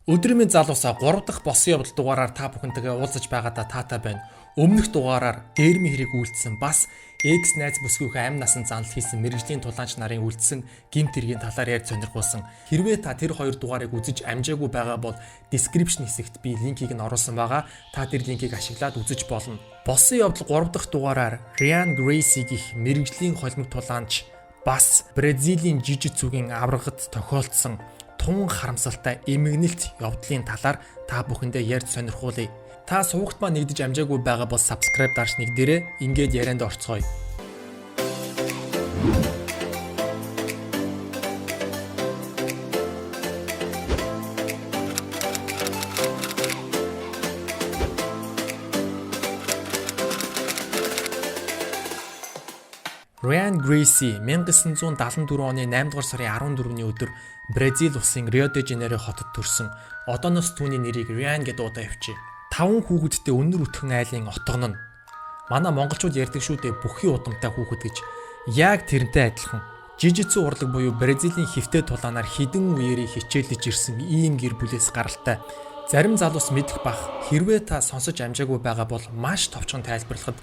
Өдрийн залуусаа 3 дахь босон явдал дугаараар та бүхэнтэйгээ уулзаж байгаадаа таатай байна. Өмнөх дугаараар дээрми хэрэг үйлдэлсэн бас X найз бүсгүйхэн амь насан занал хийсэн мэрэгжлийн тулаанч нарын үйлдэлсэн гэмт хэргийн талаар ярьж сонирхуулсан. Хэрвээ та тэр хоёр дугаарыг үзэж амжаагүй байгаа бол description хэсэгт би линкийг нь оруулсан байгаа. Та тэр линкийг ашиглаад үзэж болно. Босон явдал 3 дахь дугаараар Ryan Gracie гэх мэрэгжлийн холимог тулаанч бас Бразилийн жижигцүүгийн аврагад тохиолдсон тун харамсалтай эмгэнэлт явдлын талаар та бүхэндээ ярьж сонирхуулъя. Та суугт ба нэгдэж амжаагүй байгаа бол subscribe дарж нэгдэрээ ингээд ярианд орцгоё. Ryan Gracie 1974 оны 8 дугаар сарын 14-ний өдөр Бразил улсын Рио де Жанейро хотод төрсөн. Одооноос түүний нэрийг Ryan гэдээ удаа явжээ. 5 хүүхэдтэй өнөр өтгөн айлын отгон нь. Манай монголчууд ярьдаг шүү дээ, бүхий удамтай хүүхэд гэж. Яг тэрнтэй адилхан. Жижигцэн урлаг буюу Бразилийн хэвтэй тулаанаар хідэн үеэрээ хичээлж ирсэн ийм гэр бүлээс гаралтай. Зарим залуус мэдэх бах, хэрвээ та сонсож амжаагүй байгаа бол маш товчхон тайлбарлахад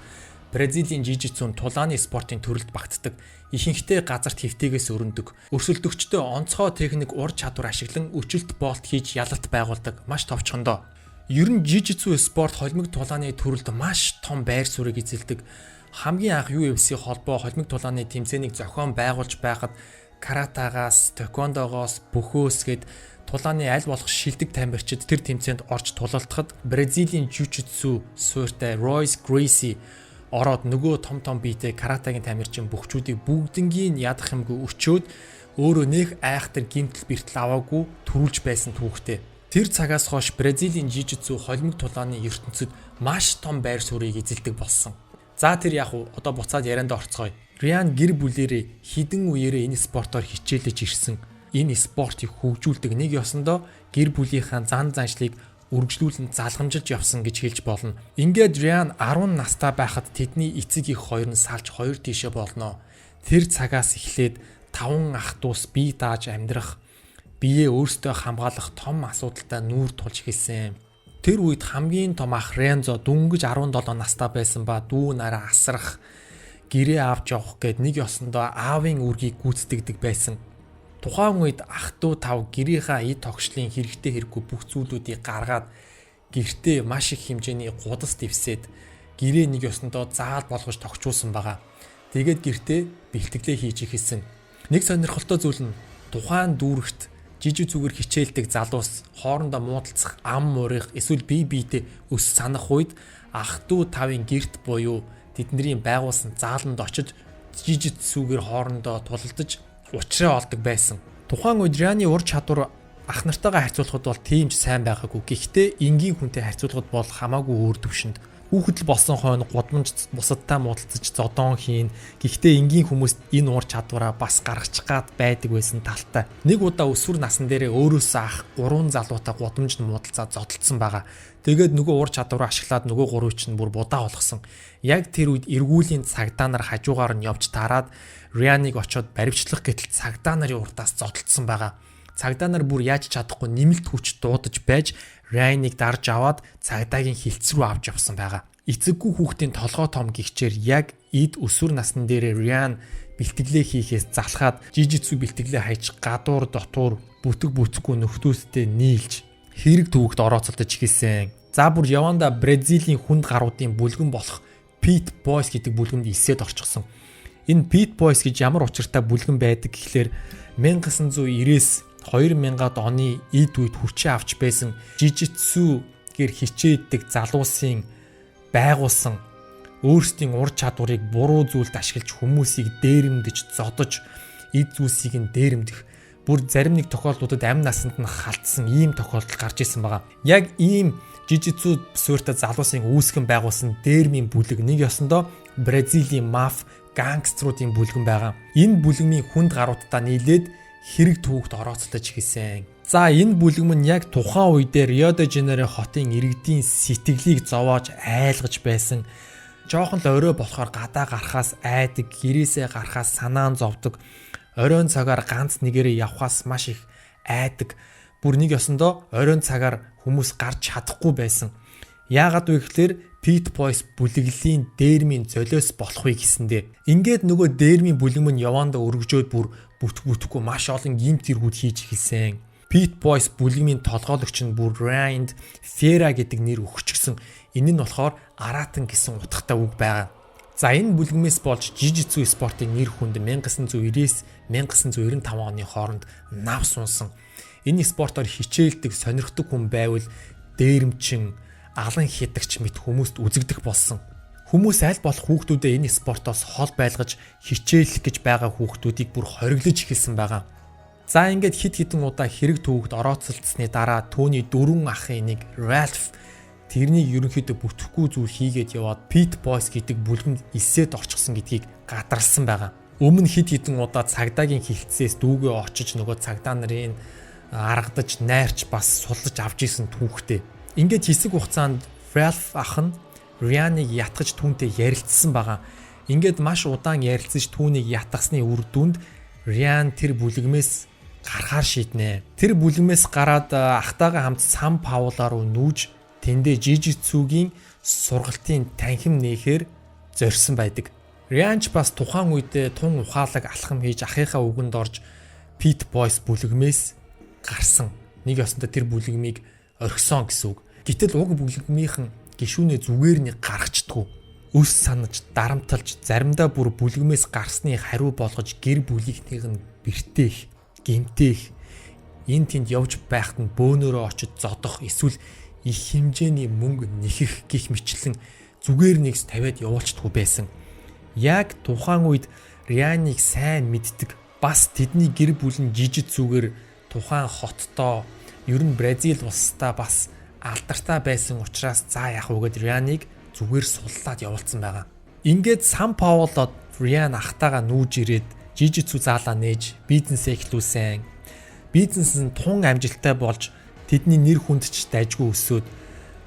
Бразилийн жижигцэн тулааны спортын төрөлд багтдаг. Ихэнхдээ газарт хэвтээгээс өрнөдөг. Өрсөлдөгчдөө онцгой техник ур чадвар ашиглан өчөлт болт хийж ялалт байгуулдаг. Маш товчхондоо. Ер нь жижигцэн спорт холимог тулааны төрөлд маш том байр суурийг эзэлдэг. Хамгийн анх UFC холбоо холимог тулааны тэмцээнийг зохион байгуулж байхад каратагаас, тэквондогоос, бөхөөс гээд тулааны аль болох шилдэг тамирчид тэр тэмцээнд орж тулалдахад Бразилийн жижигцэн суурьтай Royce Gracie ороод нөгөө том биетэй каратагийн тамирчин бөхчүүдийг бүгднгийн ядах юмгүй өчөөд өөрөө нэх айхтар гимтэл бэртэл аваагүй төрүүлж байсан түүхтэй. Тэр цагаас хойш Бразилийн жижигцэн холимог тулааны ертөнцид маш том байр суурийг эзэлдэг болсон. За тэр яг одоо буцаад ярианд орцгоё. Ryan гэр бүлэрээ хідэн үеэрээ энэ спортоор хичээлж ирсэн. Энэ спортыг хөгжүүлдэг нэг ёсондоо гэр бүлийнхаа зан заншлыг үргэлжлүүлэн залгамжилж явсан гэж хэлж болно. Ингээд Ryan 10 настай байхад тэдний эцэг их хоёр нь салж хоёр тишээ болноо. Тэр цагаас эхлээд 5 ах トゥ ус бие дааж амьдрах, биеэ өөртөө хамгаалах том асуудалтай нүүр тулж эхэлсэн. Тэр үед хамгийн том ах Renzo дүнгэж 17 настай байсан ба дүү нараа асрах, гэрээ авч явах гээд нэг ёсондоо аавын үргийг гүйцэтгэдэг байсан. Тухайн үед ах トゥ тав гэрийнхаа эд тогшлын хэрэгтэй хэрэггүй бүх зүйлүүдийг гаргаад гэртээ маш их хэмжээний гудас дэвсээд гэрээ нэг ёсондоо заал болгож тогчулсан байгаа. Тэгээд гэртээ бэлтгэлээ хийж эхэлсэн. Нэг сонирхолтой зүйл нь тухайн дүүрэгт жижиг зүгээр хичээлдэг залуус хоорондоо муудалцах, ам муурих, эсвэл бие биедээ өс санах үед ах トゥ тавын гэрт буюу тэдний байгуулсан зааланд очиж жижиг сүгээр хоорондоо тулалдаж учраа олдог байсан. Тухайн үед Ryan-ы ур чадвар ах нартайгаа харьцуулахад бол тийм ч сайн байгаагүй. Гэхдээ энгийн хүнтэй харьцуулахад бол хамаагүй өөр төвшөнд. Хүүхэд л болсон хойно гудамж бусадтай муудалцаж зодон хийн. Гэхдээ энгийн хүмүүс энэ ур чадвараа бас гаргачих гад байдаг байсан талтай. Нэг удаа өсвөр насн дээрээ өөрөөсөө ах 3 залуутай гудамжд муудалцаад зодтолсон байгаа. Тэгээд нөгөө ур чадвараа ашиглаад нөгөө гурвыг чинь бүр будаа болгосон. Яг тэр үед эргүүлийн цагдаа нар хажуугаар нь явж таарад Ryan-ыг очоод баривчлах гэтэл цагдаа нарын урдаас зодтолсон байгаа. Цагдаа нар бүр яаж чадахгүй нэмэлт хүч дуудаж байж Ryan-ыг дарж аваад цагдаагийн хилцэр рүү авч явсан байгаа. Эцэггүй хүүхдийн толгой том гихчээр яг эд өсвөр насны дээрээ Ryan бэлтгэлээ хийхээс залхаад жижигцүү бэлтгэлээ хайж гадуур дотуур бүтэг бүцгүй нөхдөөстэй нийлж хэрэг төвөгт орооцолдож эхэлсэн. За бүр яванда Бразилийн хүнд гаруудын бүлгэн болох Pit Boys гэдэг бүлгэнд элсээд орчихсон. Энэ Pit Boys гэж ямар учиртай бүлгэн байдаг гэхлээр 1990-с 2000-ад оны эд үед хүчээ авч байсан жижигцүү гэр хичээддэг залуусын байгуулсан өөрсдийн ур чадварыг буруу зүйлд ашиглаж хүмүүсийг дээрэмдэж, зодож, эд зүйлсийг нь дээрэмдэх бүр зарим нэг тохиолдлуудад амь насанд нь халтсан ийм тохиолдол гарч ирсэн байгаа. Яг ийм жижигцүү суурьтай залуусын үүсгэн байгуулсан дээрмийн бүлэг нэг ёсондоо Бразилийн маф гангструудын бүлгэн байгаа. Энэ бүлгмийн хүнд гаруудаа нийлээд хэрэг төвөгт орооцолдож эхэлсэн. За энэ бүлгэм нь яг тухайн үедээ Рио де Жанейро хотын иргэдийн сэтгэлийг зовоож айлгаж байсан. Жохон л орой болохоор гадаа гарахаас айдаг, гэрээсээ гарахаас санаан зовдөг. Оройн цагаар ганц нэгээрээ явхаас маш их айдаг. Бүр нэг ёсондоо оройн цагаар хүмүүс гарч чадахгүй байсан. Яагаад вэ гэхээр Pit Boys бүлэглэлийн дээрмийн золиос болохыг гэсэндээ. Ингээд нөгөө дээрмийн бүлэгмэн явандаа өргөжөөд бүр бүтгэхгүй маш олон гимт хэргүүд хийж эхэлсэн. Pit Boys бүлэгмийн толгойлогч нь бүр Ryan Fera гэдэг нэр өгчихсөн. Энэ нь болохоор Аратан гэсэн утгатай үг байгаа. За энэ бүлэгмээс болж Jiu-Jitsu спортын нэр хүнд 1990-с 1995 оны хооронд нав сунсан. Энэ спортоор хичээлдэг, сонирхдаг хүн байвал дээрэмчин, алан хидагч мэт хүмүүст үзэгдэх болсон. Хүмүүс аль болох хүүхдүүдэд энэ спортоос хол байлгаж хичээлэх гэж байгаа хүүхдүүдийг бүр хориглож эхэлсэн байгаа. За ингээд хид хідэн удаа хэрэг төвөгт орооцолцсны дараа түүний дөрвөн ахын нэг Ralph тэрнийг ерөнхийдөө бүтэхгүй зүйл хийгээд яваад Pit Boys гэдэг бүлгэнд элсээд орчихсон гэдгийг гадарлсан байгаа. Өмнө хид хідэн удаа цагдаагийн хилцээс дүүгээ очиж нөгөө цагдаа нарын аргадаж, найрч бас сулж авч исэн түүхтэй. Ингээд хэсэг хугацаанд Ralph ах нь Ryan-ыг ятгах түүнтэй ярилцсан байгаа. Ингээд маш удаан ярилцаж түүнийг ятгахсны үр дүнд Ryan тэр бүлэгмээс гарахаар шийднэ. Тэр бүлэгмээс гараад ахтайгаа хамт Сан Пауло руу нүүж тэндээ Jiu-Jitsu-гийн сургалтын танхим нээхээр зорьсон байдаг. Ryan ч бас тухайн үедээ тун ухаалаг алхам хийж ахыхаа үгэнд орж Pit Boys бүлэгмээс гарсан. Нэг ёсондоо тэр бүлэгмийг орхисон гэсэн үг. Гэтэл уг бүлэгмийнхэн гишүүнээ зүгээр нэг гаргацдаггүй. Өс санаж, дарамталж, заримдаа бүр бүлэгмээс гарсны хариу болгож гэр бүлийнхнийх нь бэртээх, гэмтээх, энэ тэнд явж байхад нь бөөнөрөө очиж зодох, эсвэл их хэмжээний мөнгө нэхэх гих мэтлэн зүгээр нэгс тавиад явуулчихдаггүй байсан. Яг тухайн үед Ryan-ыг сайн мэддэг, бас тэдний гэр бүл нь Jiu-Jitsu-гээр тухайн хоттоо ер нь Бразил улстай бас алдартай байсан учраас за яах вэ гэд Ryan-ыг зүгээр суллаад явуулсан байгаа. Ингээд Сан Паулод Ryan ахтайгаа нүүж ирээд Jiu-Jitsu заалаа нээж бизнес эхлүүлсэн. Бизнес нь тун амжилттай болж тэдний нэр хүнд ч дайггүй өсөөд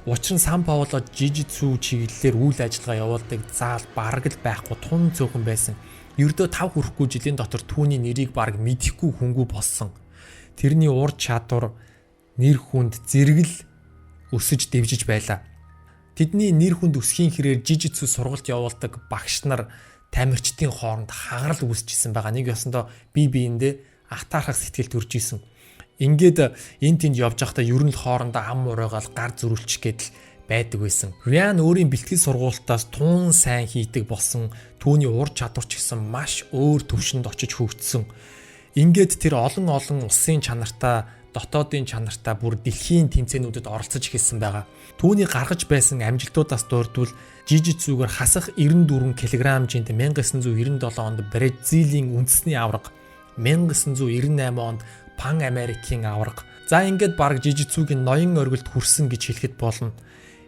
учир нь Сан Паулод Jiu-Jitsu чиглэлээр үйл ажиллагаа явуулдаг заал бараг л байхгүй тун цөөхөн байсан. Ердөө 5 хүрэхгүй жилийн дотор түүний нэрийг бараг мэдэхгүй хөнгүү болсон. Тэрний ур чадвар, нэр хүнд зэрэгэл өсөж дэвжиж байлаа. Тэдний нэр хүнд өсхийн хэрээр Jiu-Jitsu сургалт явуулдаг багш нар тамирчдын хооронд хагарал үүсчихсэн байгаа. Нэг ёсондоо бие биендээ атаархах сэтгэл төрж исэн. Ингээд энэ тэнд явж байхдаа ер нь л хоорондоо ам ураагаал гар зөрүүлчих гэдэл байдаг байсан. Ryan өөрийн бэлтгэл сургуультаас тун сайн хийдэг болсон. Түүний ур чадвар ч гэсэн маш өөр төвшөнд очиж хөгжсөн. Ингээд тэр олон улсын чанартай, дотоодын чанартай бүр дэлхийн тэмцээнүүдэд оролцож эхэлсэн байгаа. Түүний гаргаж байсан амжилтуудаас дурдвал Jiu-Jitsu-гээр хасах 94 кг-д 1997 онд Бразилийн үндэсний аварга, 1998 онд Пан Америкийн аварга. За ингээд баг Jiu-Jitsu-гийн ноён оргилд хүрсэн гэж хэлэхэд болно.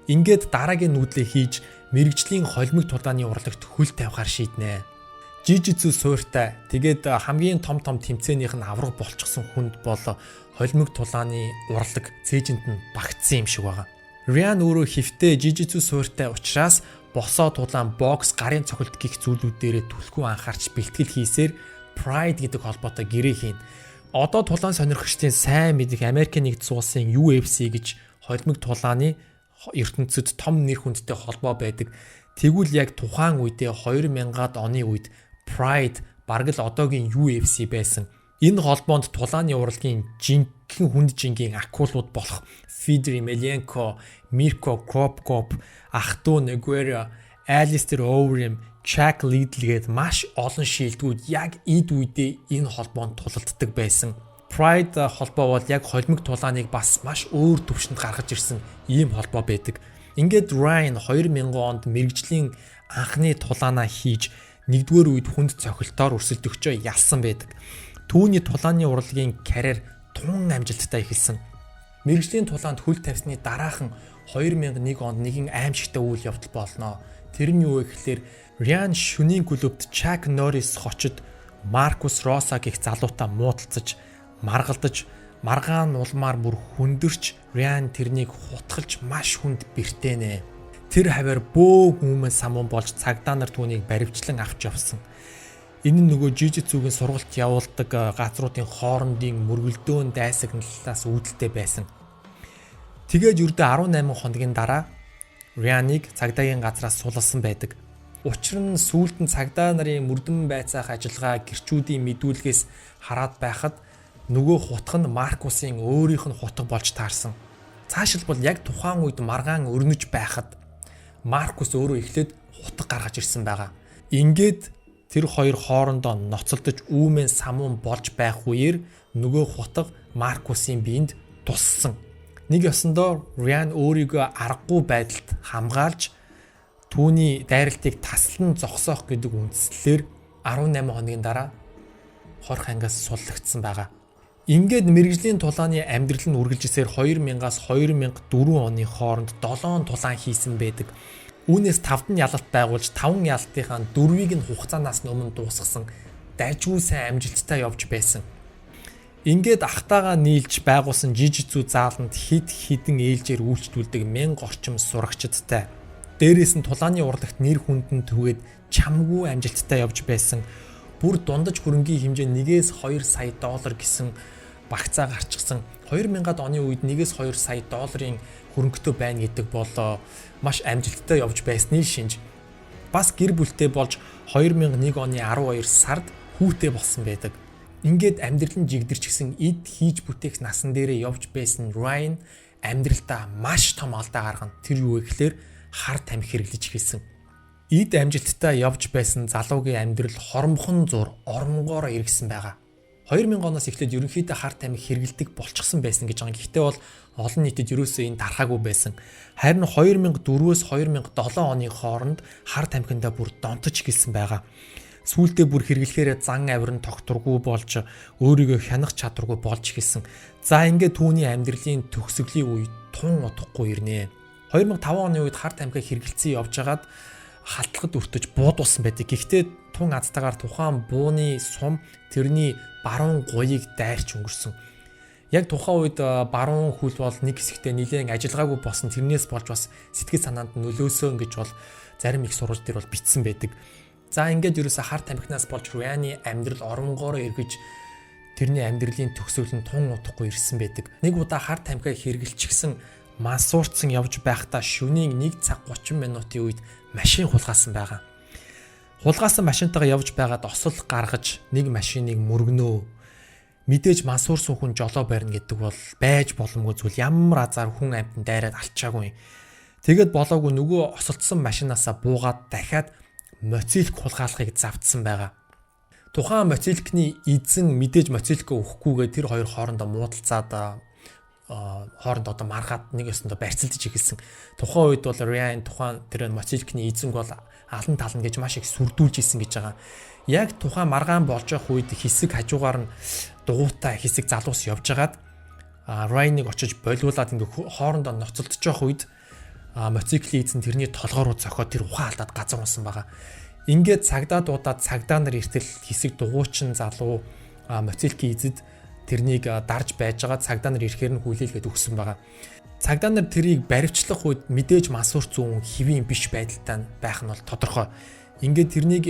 Ингээд дараагийн нүүдлээ хийж мэрэгжлийн холимог тулааны урлагт хөл тавихаар шийднэ. Jiu-Jitsu суурьтай. Тэгээд хамгийн том тэмцээнийх нь авраг болчихсон хүнд бол холимог тулааны урлаг цээжинд нь багтсан юм шиг байгаа. Ryan өөрөө хэвтээ Jiu-Jitsu суурьтай учраас босоо тулаан, бокс, гарын цохилт гих зүйлүүдээрээ түлхүү анхаарч бэлтгэл хийсээр Pride гэдэг холбоотой гэрээ хийн. Одоо тулаан сонирхогчдын сайн мэдих Америкийн нэгдсэн улсын UFC гэж холимог тулааны ертөнцид том нэр хүндтэй холбоо байдаг. Тэгвэл яг тухайн үедээ 2000-ад оны үед Pride бараг л одоогийн UFC байсан. Энэ холбоонд тулааны урлагийн жинхэнэ хүнд жингийн акулууд болох Fedor Emelianenko, Mirko Cro Cop, ах トゥ Nogueira, Alistair Overeem, Chuck Liddell гээд маш олон шилдэгүүд яг эд үедээ энэ холбоонд тулалддаг байсан. Pride холбоо бол яг холимог тулааныг бас маш өөр төвшөнд гаргаж ирсэн ийм холбоо байдаг. Ингээд Ryan 2000 онд мэрэгжлийн анхны тулаанаа хийж нэгдүгээр үед хүнд цохилтоор өрсөлдөгчөө ялсан байдаг. Түүний тулааны урлагийн карьер тун амжилттай эхэлсэн. Мэргэжлийн тулаанд хөл тавьсны дараахан 2001 онд нэгэн аимшигтай үйл явдал болноо. Тэр нь юу вэ гэхээр Ryan шөнийн клубт Chuck Norris хочид Marcus Rosa гэх залуутай муудалцаж, маргалдаж, маргаан улмаар бүр хүндэрч Ryan тэрнийг хутгалж маш хүнд бэртэнэ. Тэр хавар бөө хүмүүс самун болж цагдаа нар түүнийг баривчлан авч явсан. Энэ нь нөгөө жижицүүгийн сургалт явуулдаг газруудын хоорондын мөргөлдөөн дайсагналаас үүдэлтэй байсан. Тэгээд ердөө 18 хоногийн дараа Ryan-ыг цагдаагийн газраас сулласан байдаг. Учир нь сүүлд нь цагдаа нарын мөрдөн байцаах ажиллагаа гэрчүүдийн мэдүүлгээс хараад байхад нөгөө хутга нь Маркусын өөрийнх нь хутга болж таарсан. Цаашилбал яг тухайн үед маргаан өрнөж байхад Маркус өөрөө эхлээд хутга гаргаж ирсэн байгаа. Ингээд тэр хоёр хоорондоо ноцолдож үүмэн самуун болж байх үеэр нөгөө хутга Маркусын биед туссан. Нэг ёсондоо Ryan өөрийгөө аргагүй байдалд хамгаалж түүний дайралтыг таслан зогсоох гэдэг үндслээр 18 хоногийн дараа хорх ангиас суллагдсан байгаа. Ингээд мэрэгжлийн тулааны амьдрал нь үргэлжсээр 2000-аас 2004 оны хооронд 7 тулаан хийсэн байдаг. Үүнээс 5-д нь ялалт байгуулж 5 ялалтынхаа 4-ийг нь хугацаанаас өмнө дуусгасан дайжгүй сайн амжилттай явж байсан. Ингээд ахтайгаа нийлж байгуулсан жижицүү зааланд хид хідэн ээлжээр үйлчлүүлдэг 1000 орчим сурагчдтай. Дээрээс нь тулааны урлагт нэр хүндэн түгээд чамгүй амжилттай явж байсан. Бүр дундаж хөрөнгийн хэмжээ 1-2 сая доллар гэсэн багцаа гарчихсан. 2000-ад оны үед 1-2 сая долларын хөрөнгөтэй байна гэдэг бол маш амжилттай явж байсны шинж. Бас гэр бүлтэй болж 2001 оны 12 сард хүүтэй болсон байдаг. Ингээд амьдрал нь жигдэрчсэн эд хийж бүтээх насан дээрээ явж байсан Ryan амьдралдаа маш том алдаа гаргана. Тэр юу вэ гэхээр хар тамхи хэрэглэж эхэлсэн. Эд амжилттай явж байсан залуугийн амьдрал хормхон зур оронгоор эргэсэн байгаа. 2000 оноос эхлээд ерөнхийдөө хар тамхи хэрэгэлдэг болчихсон байсан гэж байгаа. Гэхдээ бол олон нийтэд ерөөсөө энэ тархаагүй байсан. Харин 2004-өөс 2007 оны хооронд хар тамхиндаа бүр донтож эхэлсэн байгаа. Сүүлдээ бүр хэрэглэхээр зан авир нь тогтургүй болж өөрийгөө хянах чадваргүй болж эхэлсэн. За ингээд түүний амьдралын төгсгөлийн үе тун удахгүй ирнэ. 2005 оны үед хар тамхи хэрэгэлцэн явжгаад халтгад өртөж буудуулсан байдаг. Гэхдээ тун азтайгаар тухайн бууны сум тэрний баруун гуйыг дайрч өнгөрсөн. Яг тухайн үед баруун хөл бол нэг хэсэгтээ нэлээд ажиллагаагүй болсон. Тэрнээс болж бас сэтгэл санаанд нөлөөсөн гэж бол зарим их сурвалж дээр бол бичсэн байдаг. За ингээд ерөөсө хар тамхинаас болж Ryan-ы амьдрал оронгоор эргэж тэрний амьдралын төгсгөл нь тун удахгүй ирсэн байдаг. Нэг удаа хар тамхи хэрэгэлчихсэн мансуурцсан явж байхдаа шөнийн 1 цаг 30 минутын үед машин хулгайсан байгаа. Хулгайсан машинтайгаа явж байгаад осол гаргаж нэг машиныг мөргөнөө. Мэдээж мансуурсан хүн жолоо барьна гэдэг бол байж боломгүй зүйл. Ямар азар хүн амьтан дайраад алчаагүй. Тэгэд болоогүй нөгөө осолцсон машинаасаа буугаад дахиад моцилк хулгайлахыг завдсан байгаа. Тухайн моцилкны эзэн мэдээж моцилкөө өгөхгүйгээ тэр хоёр хоорондоо муудалцаад хоорондоо одоо маргаад нэг ёсондоо барьцалдаж эхэлсэн. Тухайн үед бол Ryan тухайн тэр моцилкны эзэн бол алан тална гэж маш их сүрдүүлж исэн гэж байгаа. Яг тухайн маргаан болж явах үед хэсэг хажуугаар нь дугуйтай хэсэг залуус явж байгаад Ryan-ыг очиж болиулаад ингээ хоорондоо ноцолдож явах үед моциклийн эзэн тэрний толгой руу цохоод тэр ухаан алдаад газар унсан байгаа. Ингээд цагдаа дуудаад цагдаа нар иртэл хэсэг дугуйчин залуу моциклийн эзэд тэрнийг дарж байж байгаа. Цагдаа нар ирэхээр нь хүлээлгээд өгсөн байгаа. Цагдаа нар тэрийг баривчлах үед мэдээж мансуур зүүн хэвийн биш байдалтай байх нь бол тодорхой. Ингээд тэрнийг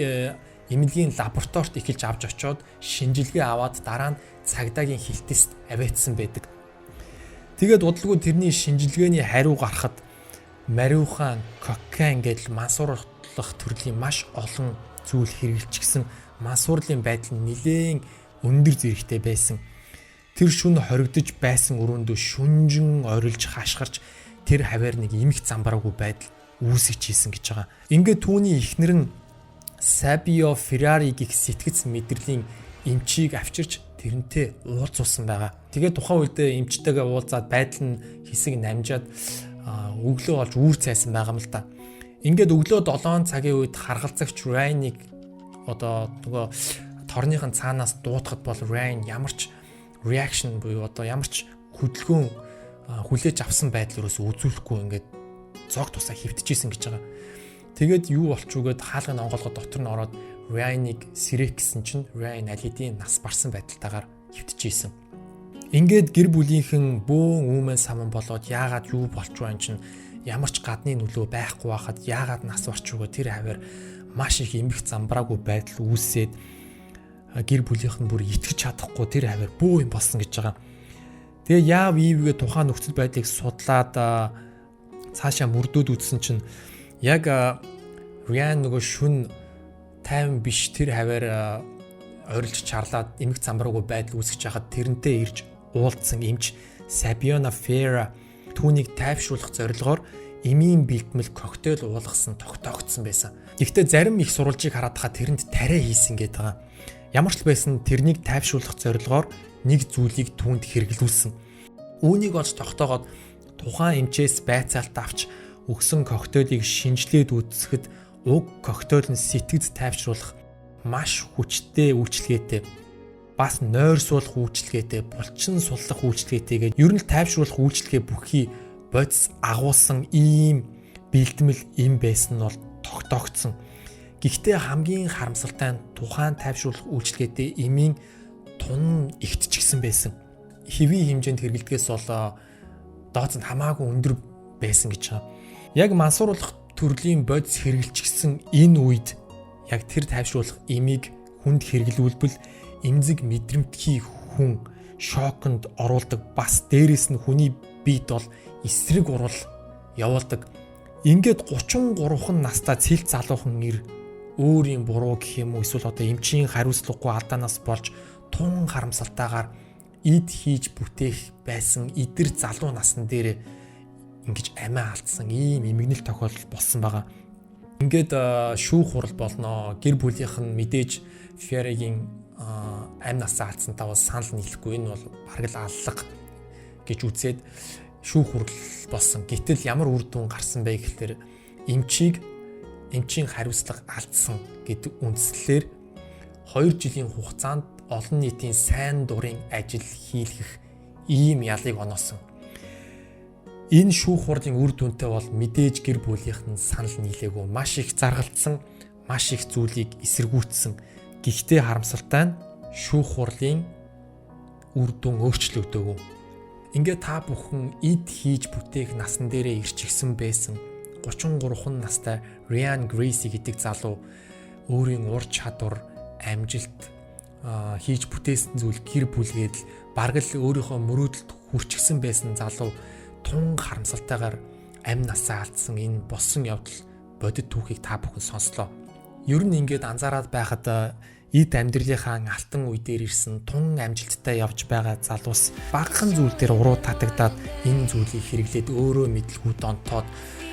эмнэлгийн лабораторид эхэлж авч очоод шинжилгээ аваад дараа нь цагдаагийн хилтэст аваатсан байдаг. Тэгээд удалгүй тэрний шинжилгээний хариу гарахад мариухан, кокаин гэдэл мансуурлах төрлийн маш олон зүйл хэрэгжилчихсэн мансуурлын байдал нь нэлээн өндөр зэрэгтэй байсан. Тэр шүн хоригдож байсан өрөөндөө шүнжин орилж хашгирч тэр хаваар нэг эмх замбараагүй байдал үүсэж ийсэн гэж байгаа. Ингээд түүний эхнэр нь Sabio Ferrari гэх сэтгэц мэдрэлийн эмчийг авчирч тэрнтэй уулзуулсан байгаа. Тэгээд тухайн үед эмчтэйгээ уулзаад байдал нь хэсэг намжаад өглөө болж үүр цайсан байгаа юм л да. Ингээд өглөө 7 цагийн үед харгалзагч Ryan-ыг одоо нөгөө торныхын цаанаас дуутахад бол Ryan ямар ч reaction буюу одоо ямар ч хөдөлгөөн хүлээж авсан байдлаас үзүүлэхгүй ингээд цог тусаа хөвтөжсэн гэж байгаа. Тэгээд юу болчихвгээд хаалганы онгоолгоо дотор нь ороод Ryan-ыг сэрэх гэсэн чинь Ryan аль хэдийн нас барсан байдалтайгаар хөвтөжсэн. Ингээд гэр бүлийнхэн бөөн үүмэн саман болоод яагаад юу болчихваа юм чинь ямар ч гадны нөлөө байхгүй байхад яагаад нас барчихваа тэр хавар маш их эмх замбраагүй байдал үүсээд гэр бүлийнх нь бүр итгэж чадахгүй тэр хавар бөө юм болсон гэж байгаа. Тэгээ яав ийвгээ тухайн нөхцөл байдлыг судлаад цаашаа мөрдөөд үзсэн чинь яг Риан нөгөө шүн тайван биш тэр хавар ойрлж чарлаад эмх замбараагүй байдал үүсгэж хахад тэрнтэй ирж уулзсан эмч Сабиона Фера түүнийг тайвшруулах зорилгоор эмийн бэлтгэл коктейл уулгасан тогтоогдсон байсан. Гэхдээ зарим их сурвалжийг хараад хаа тэрэнд тариа хийсэн гэдэг байгаа. Ямар ч байсан тэрнийг тайвшруулах зорилгоор нэг зүйлийг түүнд хэрэглүүлсэн. Үүнийг олж тогтоогоод тухайн эмчээс байцаалт авч өгсөн коктейлийг шинжилээд үзэхэд уг коктейл нь сэтгэгд тайвшруулах маш хүчтэй үйлчлэгээтэй, бас нойр суулгах үйлчлэгээтэй, булчин суллах үйлчлэгээтэй гэдэг ер нь тайвшруулах үйлчлэгээ бүхий бодис агуулсан ийм бэлтгэл юм байсан нь бол тогтоогдсон. Гэхдээ хамгийн харамсалтай нь тухайн тайвшруулах үйлчлэгээтэй эмийн тун ихтчихсэн байсан. Хэвийн хэмжээнд хэрэглэдгээс бол дооц нь хамаагүй өндөр байсан гэж байна. Яг мансууруулах төрлийн бодис хэрэгжилчихсэн энэ үед яг тэр тайвшруулах эмийг хүнд хэрэглүүлбэл эмзэг мэдрэмтгий хүн шоконд оруулдаг, бас дээрэс нь хүний биед бол эсрэг урал явуулдаг. Ингээд 33хан настай цэлт залуухан ир өөрийн буруу гэх юм уу эсвэл одоо эмчийн хариуцлагагүй алдаанаас болж тун харамсалтайгаар эд хийж бүтээх байсан эдэр залуу насн дээр ингэж амиа алдсан ийм эмгэнэл тохиолдол болсон байгаа. Ингээд шүүх хурал болно. Гэр бүлийнх нь мэдээж Ферагийн амь насаа алдсантаа бол санал нийлэхгүй. Энэ бол бараг л аллах гэж үзээд шүүх хурал болсон. Гэтэл ямар үр дүн гарсан бэ гэхээр эмчийн хариуцлага алдсан гэдэг үндслээр 2 жилийн хугацаанд олон нийтийн сайн дурын ажил хийлгэх ийм ялыг оноосон. Энэ шүүх хурлын үр дүнтэй бол мэдээж гэр бүлийнх нь санал нийлээгүй, маш их заргалцсан, маш их зүйлийг эсэргүүцсэн. Гэхдээ харамсалтай нь шүүх хурлын үр дүн өөрчлөгдөөгүй. Ингээд та бүхэн эд хийж бүтээх насн дээрээ ирчихсэн байсан 33 настай Риан Грейси гэдэг залуу өөрийн ур чадвар, амжилт хийж бүтээсэн зүйл гэр бүлгээд бараг л өөрийнхөө мөрөөдөлд хүрчихсэн байсан залуу тун харамсалтайгаар амь насаа алдсан энэ болсон явдал бодит түүхийг та бүхэн сонслоо. Ер нь ингээд анзаараад байхад эд амьдралынхаа алтан үе дээр ирсэн тун амжилттай явж байгаа залуус багахан зүйл дээр уруу татагдаад энэ зүйлийг хэрэглээд өөрөө мэдлгүүд онтоод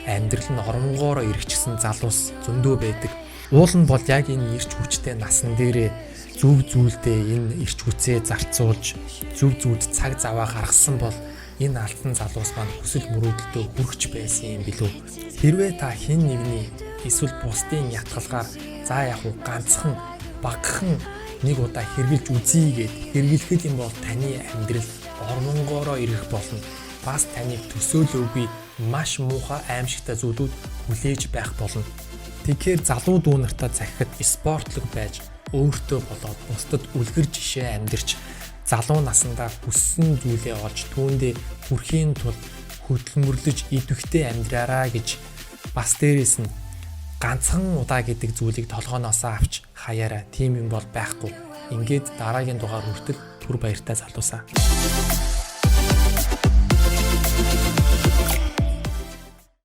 амьдрал нь оронгоороо ирчихсэн залуус зөндөө байдаг. Уул нь бол яг энэ ирч хүчтэй насан дээрээ зөв зүйлдээ энэ ирч хүчээ зарцуулж зөв зүйлд цаг заваа гаргасан бол энэ алтан залуус маань хүсэл мөрөөдөлтөө хүрч байсан юм билүү. Хэрвээ та хэн нэгний эсвэл бусдын ятгалгаар за яг уу ганцхан багахан нэг удаа хэрглэж үзье гэд хэрглэхэд юм бол таны амьдрал оронгоороо ирэх болно. Бас таныг төсөөлөөгүй маш муухай аимшигтай зүйлүүд хүлээж байх болно. Тэгэхээр залуу дүү нартаа захихад спортлог байж өөртөө болоод бусдад үлгэр жишээ амьдарч залуу насндаа хүссэн зүйлээ олж түүндээ хүрэхийн тулд хөдөлмөрлөж идэвхтэй амьдраараа гэж бас дээрээс нь ганцхан удаа гэдэг зүйлийг толгооноосоо авч хаяараа. Тийм юм бол байхгүй. Ингээд дараагийн дугаар хүртэл түр баяртай залуусаа.